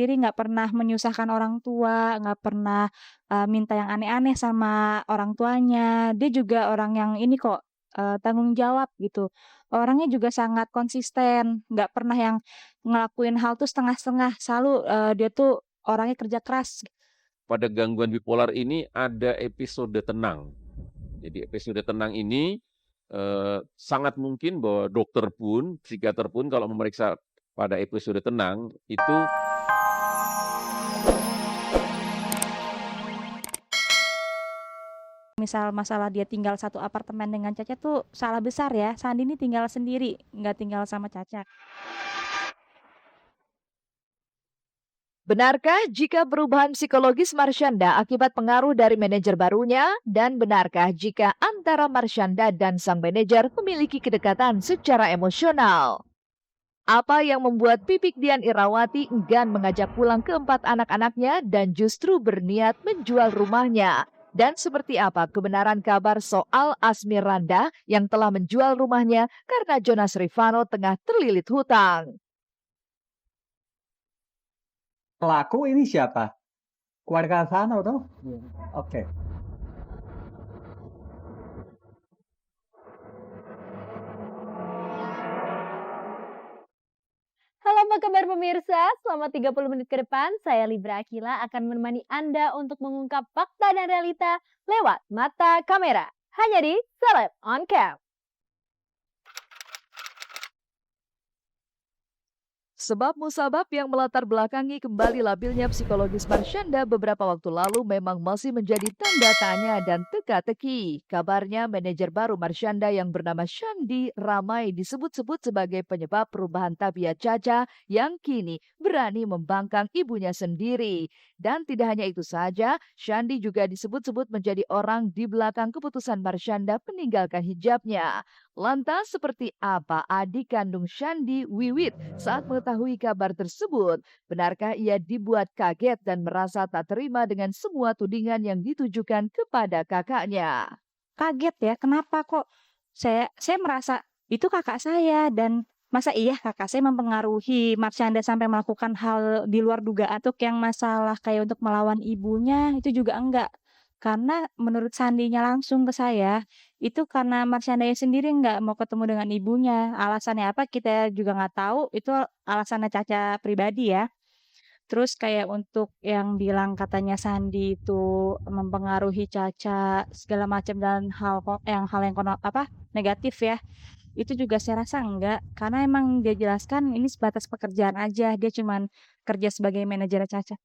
sendiri, nggak pernah menyusahkan orang tua, nggak pernah, minta yang aneh-aneh sama orang tuanya. Dia juga orang yang ini kok, tanggung jawab gitu. Orangnya juga sangat konsisten, nggak pernah yang ngelakuin hal tuh setengah-setengah, selalu, dia tuh orangnya kerja keras. Pada gangguan bipolar ini ada episode tenang. Jadi episode tenang ini, sangat mungkin bahwa dokter pun, psikiater pun kalau memeriksa pada episode tenang, itu Misal masalah dia tinggal satu apartemen dengan Caca tuh salah besar ya, Sandi ini tinggal sendiri, nggak tinggal sama Caca. Benarkah jika perubahan psikologis Marsyanda akibat pengaruh dari manajer barunya? Dan benarkah jika antara Marsyanda dan sang manajer memiliki kedekatan secara emosional? Apa yang membuat Pipik Dian Irawati enggan mengajak pulang keempat anak-anaknya dan justru berniat menjual rumahnya? Dan seperti apa kebenaran kabar soal Asmiranda yang telah menjual rumahnya karena Jonas Rifano tengah terlilit hutang? Pelaku ini siapa? Keluarga Sano toh? Oke. Halo apa kabar pemirsa, selama 30 menit ke depan saya Libra Akila akan menemani Anda untuk mengungkap fakta dan realita lewat mata kamera. Hanya di Celeb on Cam. Sebab musabab yang melatar belakangi kembali labilnya psikologis Marsyanda beberapa waktu lalu memang masih menjadi tanda tanya dan teka-teki. Kabarnya manajer baru Marsyanda yang bernama Shandi ramai disebut-sebut sebagai penyebab perubahan tabiat Caca yang kini berani membangkang ibunya sendiri. Dan tidak hanya itu saja, Shandi juga disebut-sebut menjadi orang di belakang keputusan Marsyanda meninggalkan hijabnya. Lantas seperti apa adik kandung Shandi, Wiwit, saat mengetahui kabar tersebut? Benarkah ia dibuat kaget dan merasa tak terima dengan semua tudingan yang ditujukan kepada kakaknya? Kaget ya, kenapa kok saya merasa itu kakak saya dan masa iya kakak saya mempengaruhi Marsyanda sampai melakukan hal di luar dugaan untuk yang masalah kayak untuk melawan ibunya, itu juga enggak. Karena menurut Sandinya langsung ke saya, itu karena Marsyandanya sendiri nggak mau ketemu dengan ibunya. Alasannya apa kita juga nggak tahu, itu alasannya Caca pribadi ya. Terus kayak untuk yang bilang katanya Sandi itu mempengaruhi Caca segala macam dan hal yang negatif ya, itu juga saya rasa enggak, karena emang dia jelaskan ini sebatas pekerjaan aja, dia cuman kerja sebagai manajer Caca.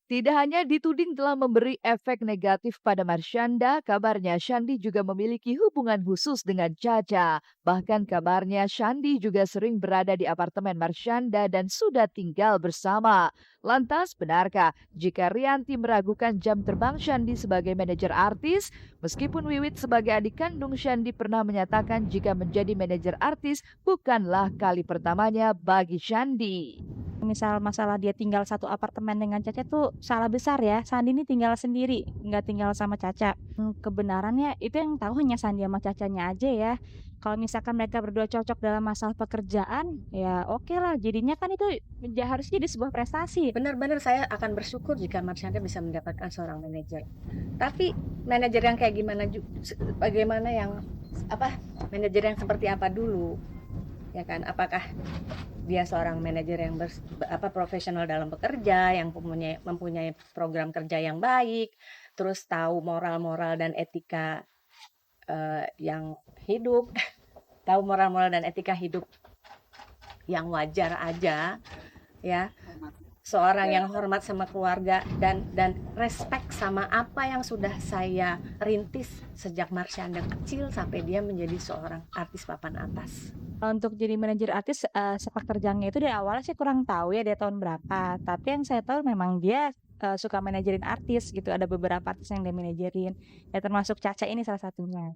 Tidak hanya dituding telah memberi efek negatif pada Marsyanda, kabarnya Shandi juga memiliki hubungan khusus dengan Caca. Bahkan kabarnya Shandi juga sering berada di apartemen Marsyanda dan sudah tinggal bersama. Lantas benarkah jika Rianti meragukan jam terbang Shandi sebagai manajer artis? Meskipun Wiwit sebagai adik kandung Shandi pernah menyatakan jika menjadi manajer artis bukanlah kali pertamanya bagi Shandi. Misal masalah dia tinggal satu apartemen dengan Caca tuh salah besar ya, Sandi ini tinggal sendiri, nggak tinggal sama Caca. Kebenarannya itu yang tahu hanya Sandi sama Cacanya aja ya. Kalau misalkan mereka berdua cocok dalam masalah pekerjaan, ya oke lah. Jadinya kan itu harusnya jadi sebuah prestasi. Benar-benar saya akan bersyukur jika Marsyanda bisa mendapatkan seorang manajer. Tapi manajer yang kayak gimana, bagaimana yang manajer yang seperti apa dulu, ya kan? Apakah dia seorang manajer yang profesional dalam bekerja, yang mempunyai program kerja yang baik, terus tahu moral-moral dan etika yang hidup, tahu moral-moral dan etika hidup yang wajar aja, ya. Seorang yang hormat sama keluarga dan respect sama apa yang sudah saya rintis sejak Marsyanda kecil sampai dia menjadi seorang artis papan atas. Untuk jadi manajer artis, sepak terjangnya itu dari awalnya saya kurang tahu ya dia tahun berapa, tapi yang saya tahu memang dia, suka manajerin artis gitu, ada beberapa artis yang dia manajerin, ya termasuk Caca ini salah satunya.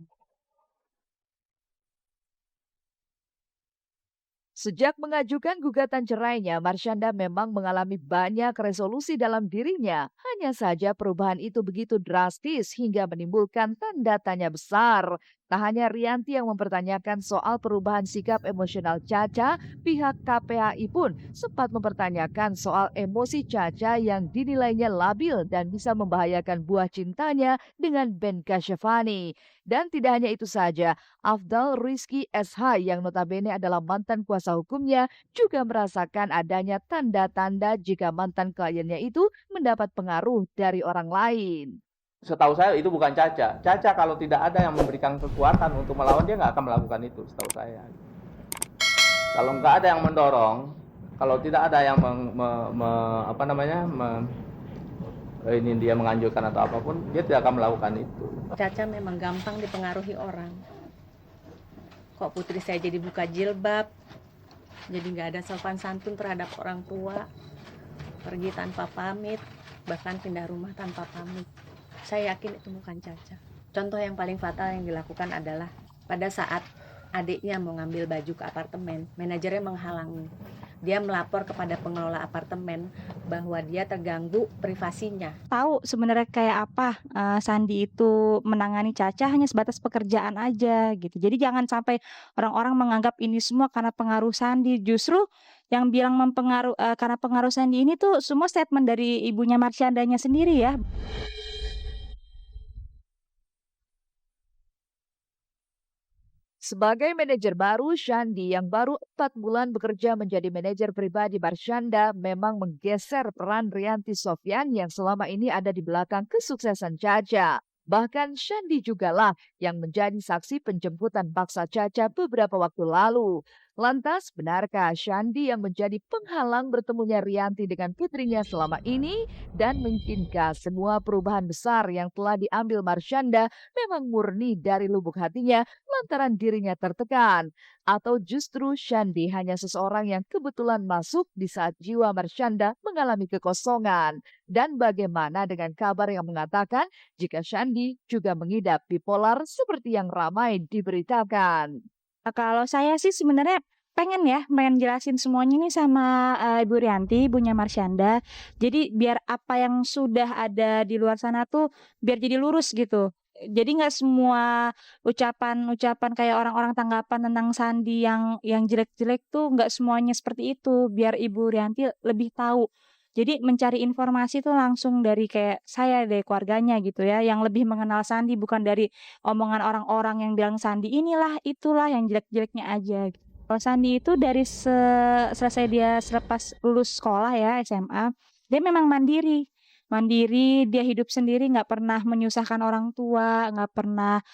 Sejak mengajukan gugatan cerainya, Marsyanda memang mengalami banyak resolusi dalam dirinya. Hanya saja perubahan itu begitu drastis hingga menimbulkan tanda tanya besar. Tak hanya Rianti yang mempertanyakan soal perubahan sikap emosional Caca, pihak KPAI pun sempat mempertanyakan soal emosi Caca yang dinilainya labil dan bisa membahayakan buah cintanya dengan Ben Kasyafani. Dan tidak hanya itu saja, Afdal Rizky SH yang notabene adalah mantan kuasa hukumnya juga merasakan adanya tanda-tanda jika mantan kliennya itu mendapat pengaruh dari orang lain. Setahu saya itu bukan Caca. Caca kalau tidak ada yang memberikan kekuatan untuk melawan, dia nggak akan melakukan itu, setahu saya. Kalau nggak ada yang mendorong, kalau tidak ada yang ini dia menganjurkan atau apapun, dia tidak akan melakukan itu. Caca memang gampang dipengaruhi orang. Kok putri saya jadi buka jilbab, jadi nggak ada sopan santun terhadap orang tua, pergi tanpa pamit, bahkan pindah rumah tanpa pamit. Saya yakin itu bukan Caca. Contoh yang paling fatal yang dilakukan adalah pada saat adiknya mau ngambil baju ke apartemen, manajernya menghalangi. Dia melapor kepada pengelola apartemen bahwa dia terganggu privasinya. Tahu sebenarnya kayak apa Sandi itu menangani Caca hanya sebatas pekerjaan aja gitu. Jadi jangan sampai orang-orang menganggap ini semua karena pengaruh Sandi. Justru yang bilang karena pengaruh Sandi ini tuh semua statement dari ibunya Marsyandanya sendiri ya. Sebagai manajer baru, Shandi yang baru 4 bulan bekerja menjadi manajer pribadi Marsyanda memang menggeser peran Rianti Sofyan yang selama ini ada di belakang kesuksesan Caca. Bahkan Shandi jugalah yang menjadi saksi penjemputan paksa Caca beberapa waktu lalu. Lantas, benarkah Shandi yang menjadi penghalang bertemunya Rianti dengan putrinya selama ini? Dan mungkinkah semua perubahan besar yang telah diambil Marsyanda memang murni dari lubuk hatinya lantaran dirinya tertekan? Atau justru Shandi hanya seseorang yang kebetulan masuk di saat jiwa Marsyanda mengalami kekosongan? Dan bagaimana dengan kabar yang mengatakan jika Shandi juga mengidap bipolar seperti yang ramai diberitakan? Kalau saya sih sebenarnya pengen jelasin semuanya nih sama Ibu Rianti, ibunya Marsyanda. Jadi biar apa yang sudah ada di luar sana tuh biar jadi lurus gitu. Jadi nggak semua ucapan-ucapan kayak orang-orang tanggapan tentang Sandi yang jelek-jelek tuh nggak semuanya seperti itu. Biar Ibu Rianti lebih tahu. Jadi mencari informasi tuh langsung dari kayak saya dari keluarganya gitu ya, yang lebih mengenal Sandi bukan dari omongan orang-orang yang bilang Sandi inilah itulah yang jelek-jeleknya aja. Kalau Sandi itu dari selesai dia selepas lulus sekolah ya SMA, dia memang mandiri. Mandiri, dia hidup sendiri, nggak pernah menyusahkan orang tua, nggak pernah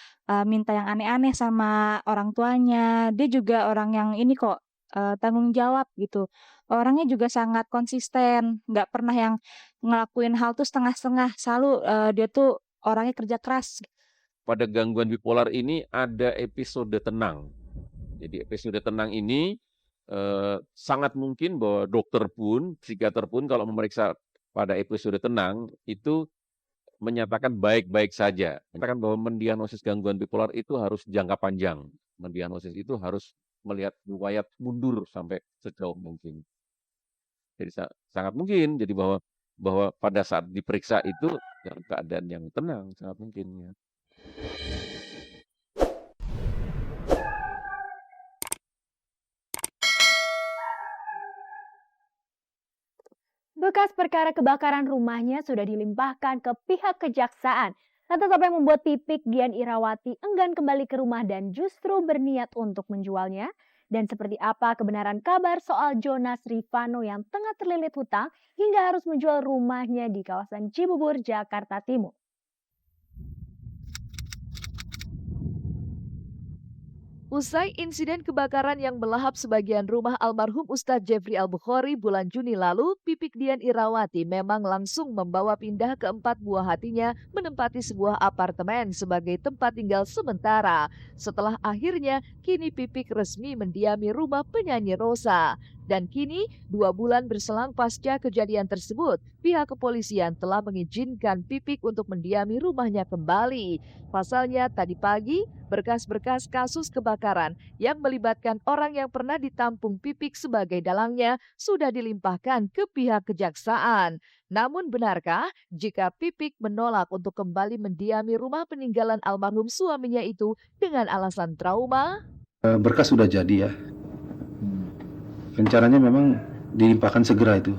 minta yang aneh-aneh sama orang tuanya. Dia juga orang yang ini kok tanggung jawab gitu. Orangnya juga sangat konsisten, nggak pernah yang ngelakuin hal tuh setengah-setengah. Selalu dia tuh orangnya kerja keras. Pada gangguan bipolar ini ada episode tenang. Jadi episode tenang ini sangat mungkin bahwa dokter pun, psikiater pun kalau memeriksa pada episode tenang itu menyatakan baik-baik saja. Menyatakan bahwa mendiagnosis gangguan bipolar itu harus jangka panjang. Mendiagnosis itu harus melihat riwayat mundur sampai sejauh mungkin. Jadi sangat mungkin jadi bahwa pada saat diperiksa itu dalam keadaan yang tenang sangat mungkin ya. Bekas perkara kebakaran rumahnya sudah dilimpahkan ke pihak kejaksaan. Lantas apa yang membuat Pipik Dian Irawati enggan kembali ke rumah dan justru berniat untuk menjualnya? Dan seperti apa kebenaran kabar soal Jonas Rifano yang tengah terlilit hutang hingga harus menjual rumahnya di kawasan Cibubur, Jakarta Timur? Usai insiden kebakaran yang melahap sebagian rumah almarhum Ustadz Jeffrey Al-Bukhari bulan Juni lalu, Pipik Dian Irawati memang langsung membawa pindah keempat buah hatinya menempati sebuah apartemen sebagai tempat tinggal sementara. Setelah akhirnya, kini Pipik resmi mendiami rumah penyanyi Rosa. Dan kini, 2 bulan berselang pasca kejadian tersebut, pihak kepolisian telah mengizinkan Pipik untuk mendiami rumahnya kembali. Pasalnya, tadi pagi, berkas-berkas kasus kebakaran yang melibatkan orang yang pernah ditampung Pipik sebagai dalangnya sudah dilimpahkan ke pihak kejaksaan. Namun benarkah jika Pipik menolak untuk kembali mendiami rumah peninggalan almarhum suaminya itu dengan alasan trauma? Berkas sudah jadi ya. Rencananya memang dilimpahkan segera itu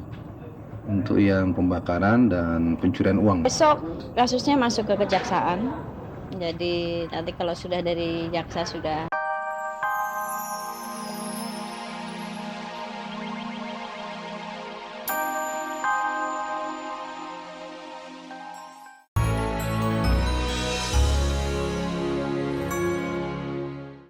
untuk yang pembakaran dan pencurian uang. Besok kasusnya masuk ke kejaksaan. Jadi nanti kalau sudah dari jaksa sudah